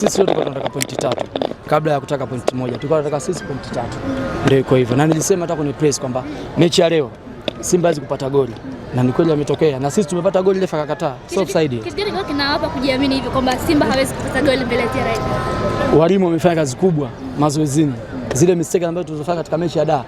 Sisi wote tunataka pointi 3 kabla ya kutaka pointi 1. Tulikuwa tunataka sisi pointi 3. Ndio iko hivyo. Na nilisema hata kwenye press kwamba mechi ya leo Simba hawezi kupata goli. Na ni kweli ametokea. Na sisi tumepata goli, refa akakataa. So offside. Kitu gani kinawapa kujiamini hivyo kwamba Simba hawezi kupata goli mbele ya TRA? Walimu wamefanya kazi kubwa mazoezini. Zile mistake ambazo tulizofanya katika mechi ya Dar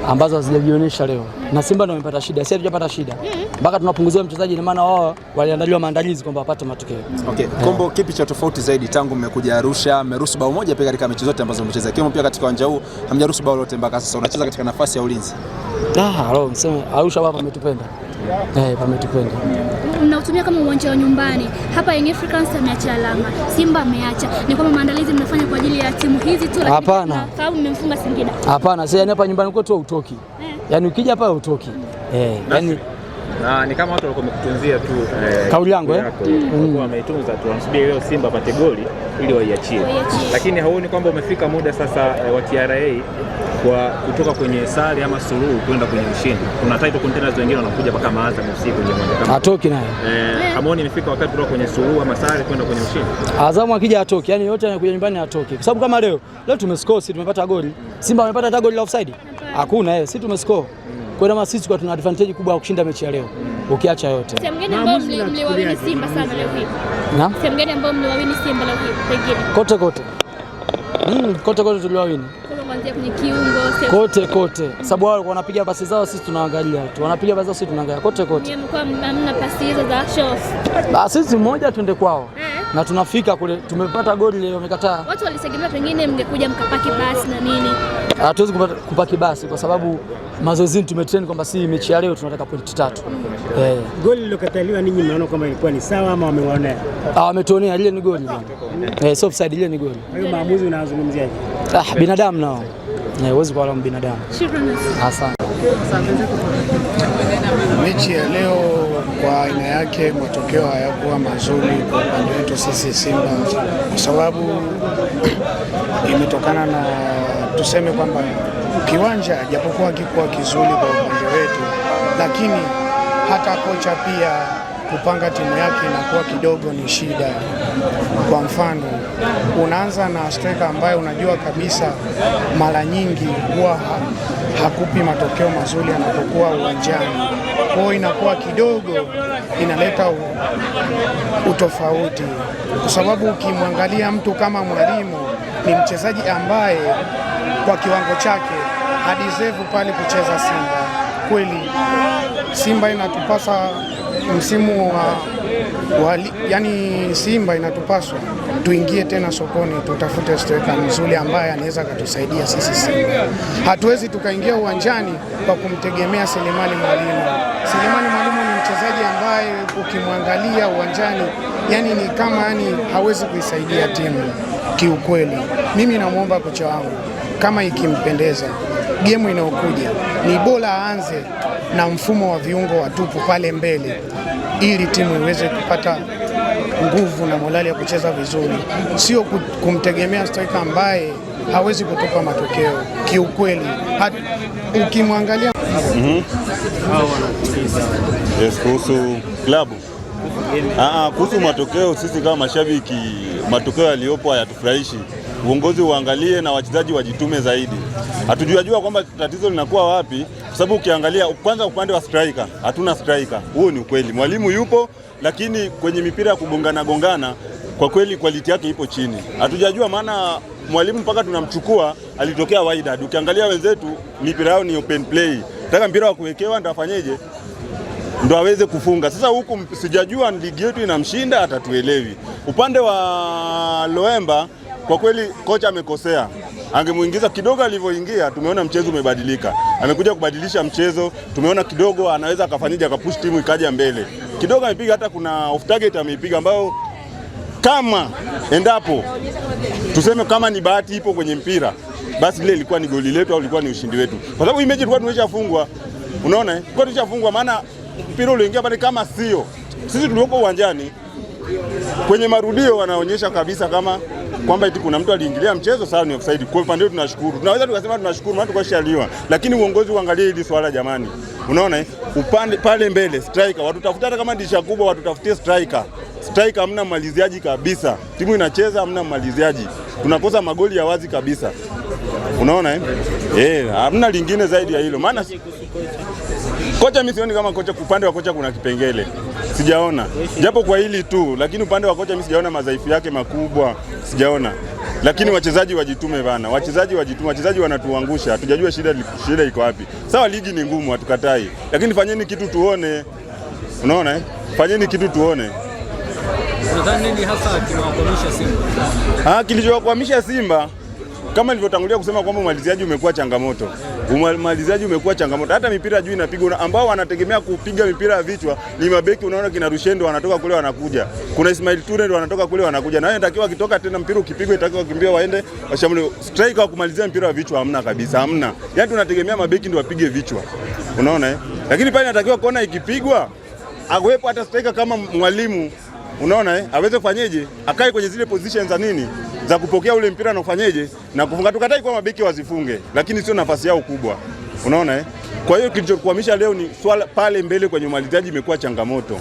ambazo hazijajionyesha leo. Na Simba ndio wamepata shida. Sisi hatujapata shida. Mpaka tunapunguzia mchezaji, na maana wao waliandaliwa maandalizi kwamba wapate matokeo. Okay, Kombo, kipi cha tofauti zaidi tangu mmekuja Arusha? Mmeruhusu bao moja pekee katika mechi zote ambazo mmecheza. Kimu pia katika uwanja huu hamjaruhusu bao lolote mpaka sasa. Unacheza katika nafasi ya ulinzi. Mseme Arusha hapa pametupenda. Pametupenda. Mnatumia kama uwanja wa nyumbani. Hapa Young Africans ameacha alama, Simba ameacha. Ni kwamba maandalizi mnafanya kwa ajili ya timu hizi tu, lakini hapana. Fahamu mmemfunga Singida. Hapana, sasa hapa nyumbani kwetu hutoki. Yaani ukija hapa hutoki. Yaani ni kama watu walikuwa wamekutunzia tu kauli yangu wameitunza tu, wanasubiri leo Simba apate goli ili waiachie. Lakini hauoni kwamba umefika muda sasa wa TRA kwa kutoka kwenye sare ama suluhu kwenda kwenye ushindi? Kuna title contenders wengine wanakuja mpaka Azam usiku kwenye moja kama atoki naye. Hamuoni imefika wakati kutoka kwenye suluhu ama sare kwenda kwenye ushindi? Azam akija atoki, yani yote anakuja nyumbani atoki. Kwa sababu kama leo tumescore, sisi tumepata goli. Simba wamepata hata goli la offside? Hakuna, sisi tumescore. Kwa hiyo sisi kwa tuna advantage kubwa ya kushinda mechi ya leo. Ukiacha yote. Sehemu gani ambayo mliwawini Simba sana leo hii? Naam. Sehemu gani ambayo mliwawini Simba leo hii pengine? Kote tuliwawini. Kuanzia kwenye kiungo kote. Sababu wao wanapiga pasi zao, sisi tunaangalia tu. Wanapiga pasi zao, sisi tunaangalia kote. Mlikuwa hamna pasi hizo za show off. Sisi mmoja twende kwao. Na tunafika kule, tumepata goli leo, wamekataa. Watu walisegemea pengine mngekuja mkapaki basi na nini. Hatuwezi kupaki basi kwa sababu mazoezini tumetrain kwamba si mechi ya leo tunataka pointi 3. Goli lilokataliwa ninyi mnaona kama ilikuwa ni sawa ama wameonea? Wametuonea, ile ni goli bwana. So offside, ile ni goli. Kwa hiyo maamuzi unazungumziaje? Binadamu nao. Huwezi kuwa binadamu. Shukrani. Asante. Mechi ya leo kwa aina yake matokeo hayakuwa mazuri kwa upande wetu sisi Simba, kwa sababu imetokana na tuseme kwamba kiwanja japokuwa kikuwa kizuri kwa upande wetu, lakini hata kocha pia kupanga timu yake inakuwa kidogo ni shida. Kwa mfano, unaanza na striker ambaye unajua kabisa mara nyingi huwa hakupi matokeo mazuri anapokuwa uwanjani. Kwa hiyo inakuwa kidogo inaleta utofauti, kwa sababu ukimwangalia mtu kama Mwalimu ni mchezaji ambaye kwa kiwango chake hadizevu pale kucheza Simba. Kweli Simba inatupasa msimu yani Simba inatupaswa tuingie tena sokoni tutafute striker mzuri ambaye anaweza akatusaidia sisi Simba. Hatuwezi tukaingia uwanjani kwa kumtegemea Selemani Mwalimu. Selemani Mwalimu ni mchezaji ambaye ukimwangalia uwanjani ni kama hawezi kuisaidia timu kiukweli. Mimi namuomba kocha wangu kama ikimpendeza game inayokuja ni bora aanze na mfumo wa viungo watupu pale mbele ili timu iweze kupata nguvu na morali ya kucheza vizuri, sio kumtegemea striker ambaye hawezi kutupa matokeo kiukweli. Ukimwangalia kuhusu klabu kuhusu matokeo, sisi kama mashabiki matokeo yaliyopo hayatufurahishi. Uongozi uangalie na wachezaji wajitume zaidi. Hatujua kwamba tatizo linakuwa wapi, kwa sababu ukiangalia kwanza upande wa striker, hatuna striker. Huo ni ukweli. Mwalimu yupo, lakini kwenye mipira ya gongana kwa kweli quality yake ipo chini. Hatujajua maana Mwalimu mpaka tunamchukua alitokea Wydad. Ukiangalia wenzetu mipira yao ni open play. Nataka mpira wa kuwekewa ndo afanyeje? Ndo aweze kufunga. Sasa huku sijajua ligi yetu inamshinda, atatuelewi. Upande wa Loemba kwa kweli kocha amekosea. Angemuingiza kidogo, alivyoingia tumeona mchezo umebadilika. Amekuja kubadilisha mchezo, tumeona kidogo anaweza akafanyaje akapush timu ikaja mbele. Kidogo amepiga hata kuna off target ameipiga ambayo kama endapo tuseme kama ni bahati ipo kwenye mpira, basi ile ilikuwa ni goli letu au ilikuwa ni ushindi wetu. Kwa sababu hii mechi tulikuwa tumeshafungwa. Unaona? Tulikuwa tumeshafungwa maana mpira uliingia pale kama sio. Sisi tulioko uwanjani kwenye marudio wanaonyesha kabisa kama kwamba eti kuna mtu aliingilia mchezo, sawa ni offside. Kwa upande wetu tunashukuru. Tunaweza tukasema tunashukuru maana tukashaliwa. Lakini uongozi uangalie hili swala jamani. Unaona? Upande pale mbele striker, watutafuta hata kama ndisha kubwa watutafutie striker. strike hamna mmaliziaji kabisa. Timu inacheza hamna mmaliziaji. Tunakosa magoli ya wazi kabisa. Unaona hamna lingine zaidi ya hilo. Maana kocha mimi sioni kama kocha, upande wa kocha kuna kipengele. Sijaona. Japo kwa hili tu, lakini upande wa kocha mimi sijaona madhaifu yake makubwa. Sijaona. Lakini wachezaji wajitume bana. Wachezaji wajitume. Wachezaji wanatuangusha. Hatujajua shida iko wapi. Sawa, ligi ni ngumu, hatukatai. Lakini fanyeni kitu tuone. Unaona Fanyeni kitu tuone. Unadhani nini hasa kinawakwamisha Simba? Kilichowakwamisha Simba kama nilivyotangulia kusema kwamba umaliziaji umekuwa changamoto. Umaliziaji umekuwa changamoto. Hata mipira juu inapigwa, ambao wanategemea kupiga mipira ya vichwa ni mabeki. Unaona kina Rushendo wanatoka kule wanakuja. Kuna Ismail Ture wanatoka kule wanakuja. Na wao inatakiwa kitoka tena mpira ukipigwa itakiwa kimbia waende washambulie. Striker wa kumalizia mpira wa vichwa hamna kabisa, hamna. Yaani tunategemea mabeki ndio wapige vichwa. Unaona Lakini pale inatakiwa kona ikipigwa awepo hata striker kama Mwalimu. Unaona aweze kufanyeje? Akae kwenye zile positions za nini? Za kupokea ule mpira na kufanyeje? Na kufunga. Tukatai kwa mabeki wazifunge, lakini sio nafasi yao kubwa. Unaona Kwa hiyo kilichokwamisha leo ni swala pale mbele kwenye umalizaji imekuwa changamoto.